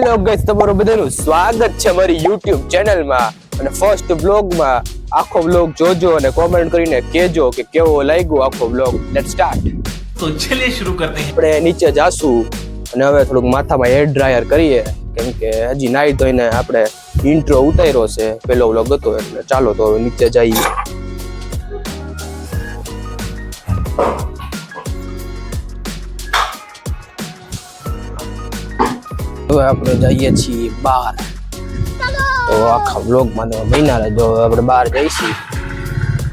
Hello guys, તમારું બધાનું સ્વાગત છે મારી YouTube ચેનલમાં અને ફર્સ્ટ વ્લોગમાં. આખો વ્લોગ જોજો અને કોમેન્ટ કરીને કહેજો કે કેવો લાગ્યો આખો વ્લોગ. Let's start. તો ચલિए शुरू करते हैं. આપણે નીચે જાશું અને હવે થોડુંક માથામાં હેર ડ્રાયર કરીએ કેમ કે હજી નાઈ ધોઈને આપણે ઇન્ટ્રો ઉતાર્યો છે, પહેલો વ્લોગ હતો એટલે. ચાલો તો હવે નીચે જઈએ. હવે આપણે જઈએ છીએ બહાર, તો આખા વ્લોગમાં તમે બન્યા રહેજો. હવે આપણે બહાર જઈશું.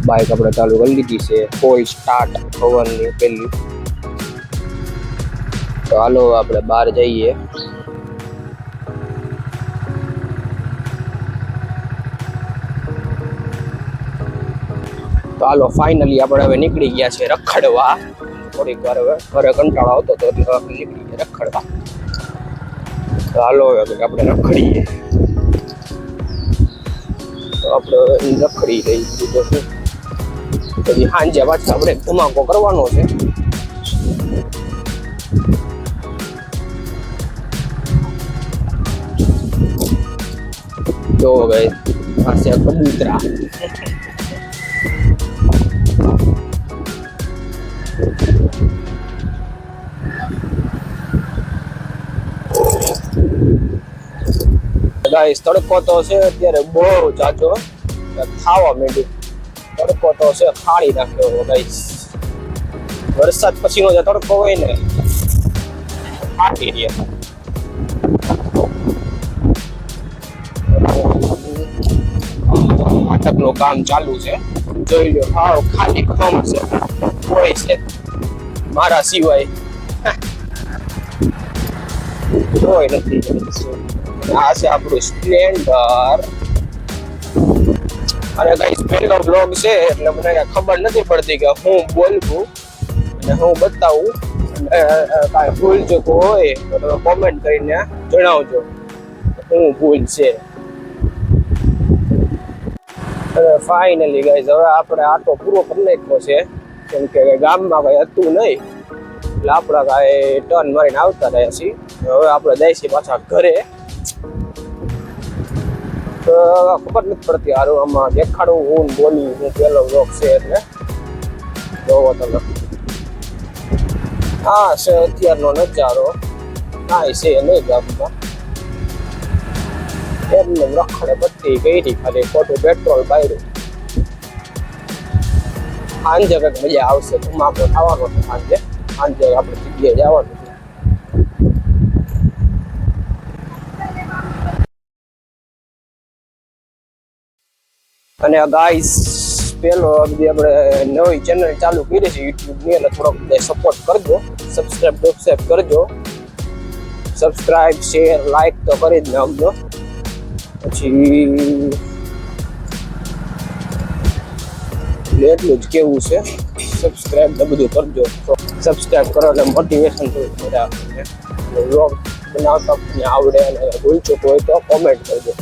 બાઇક આપણે ચાલુ કરી લીધી છે, કોઈ સ્ટાર્ટ થવાની પેલી. તો હાલો આપણે બહાર જઈએ. તો હાલો ફાઇનલી આપણે હવે નીકળી ગયા છે રખડવા. થોડીક વાર હવે ઘરે કંટાળો આવતો તો એટલે નીકળી ગયા રખડવા. તો હાલો હવે આપણે રખડીએ. તો આપણે રખડી રહી તો પછી સાંજે પાછા આપણે ધમાકો કરવાનો છે. જો હવે પાસે કબૂતરા. ગાઈસ તડકો તો છે અત્યારે બહુ જાજો ખાવા માંડ્યું. તડકો તો છે ખાડી નાખ્યો ગાઈસ. વરસાદ પછીનો જે તડકો હોય ને ફાટી રહ્યા. નાટકનું કામ ચાલુ છે, જોઈ લો. હાવ ખાલી ખમ છે, કોઈ છે મારા સિવાય કોઈ નથી. આ છે આપણું સ્પ્લેન્ડર. અને ગાઈસ પહેલો બ્લોગ છે એટલે મને ખબર નથી પડતી કે હું બોલવું અને હું બતાવું. કાંઈ ભૂલ ચૂકો હોય તો તમે કોમેન્ટ કરીને જણાવજો હું ભૂલ છે. અને ફાઇનલી ગાઈસ હવે આપણે આટો પૂરો કરી નાખ્યો છે કેમ કે ગામમાં કઈ હતું નહીં એટલે આપણે કાંઈ ટર્ન મારીને આવતા રહ્યા છીએ. હવે આપણે જઈએ છીએ પાછા ઘરે. તો ખબર નથી પડતી હારું આમાં દેખાડવું હું બોલી હું પહેલો વ્લોગ છે એટલે જોવો તમે. આ છે અત્યારનો નજારો. કાંઈ છે નહીં ગામમાં, એમને રખડે બધી ગઈ ખાલી ખોટું પેટ્રોલ બાયરું. સાંજે કંઈક મજા આવશે, ધમાકો થવાનો છે સાંજે. સાંજે આપણે જગ્યાએ જવાનું છે. અને ગાઈસ પેલો આપણે નવી ચેનલ ચાલુ કરી છે યુટ્યુબની, એટલે થોડોક સપોર્ટ કરજો. સબસ્ક્રાઇબ કરજો. સબસ્ક્રાઇબ શેર લાઈક તો કરી જ નાખજો. પછી એટલું જ કેવું છે, સબસ્ક્રાઇબ ને બધું કરજો. સબસ્ક્રાઇબ કરો એટલે મોટિવેશન થોડું મજા આવે. વ્લોગ બનાવતા આવડે અને ભૂલ ચૂક હોય તો કોમેન્ટ કરજો.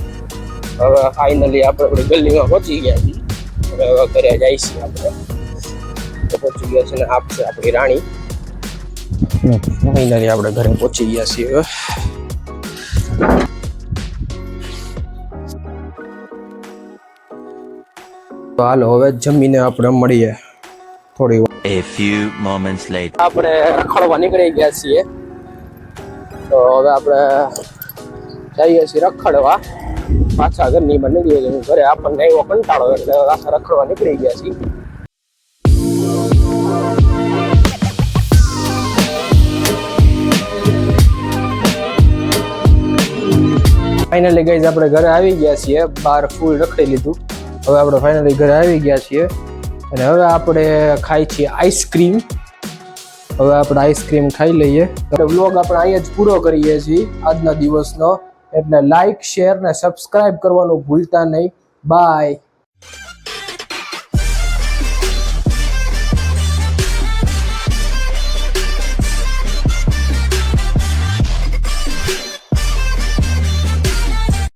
હવે ફાઇનલી આપણે ગલીમાં પહોંચી ગયા છીએ. હવે ઘરે જઈએ છીએ આપણે. પહોંચી ગયા છે ને આપશે આપણી રાણી. ફાઇનલી આપણે ઘરે પહોંચી ગયા છીએ. હવે તો હાલો હવે જમીને આપણે મળીએ થોડી વાર. A few moments later. આપણે રખડવા નીકળી ગયા છીએ. તો હવે આપણે જઈએ છીએ રખડવા. પાછા ઘરની માં નીકળી ગયા. ઘરે આપણને એવો કંટાળો એટલે આખા રખડવા નીકળી ગયા છીએ. ફાઇનલી ગાઈઝ આપણે ઘરે આવી ગયા છીએ. બહાર ફૂલ રખડી લીધું. હવે આપણે ફાઇનલી ઘરે આવી ગયા છીએ અને હવે આપણે ખાઈ છીએ આઈસ્ક્રીમ. હવે આપણે આઈસ્ક્રીમ ખાઈ લઈએ. વ્લોગ આપણે અહીંયા જ પૂરો કરીએ છીએ આજના દિવસનો. એટલે લાઈક શેર ને સબસ્ક્રાઇબ કરવાનું ભૂલતા નહીં. બાય.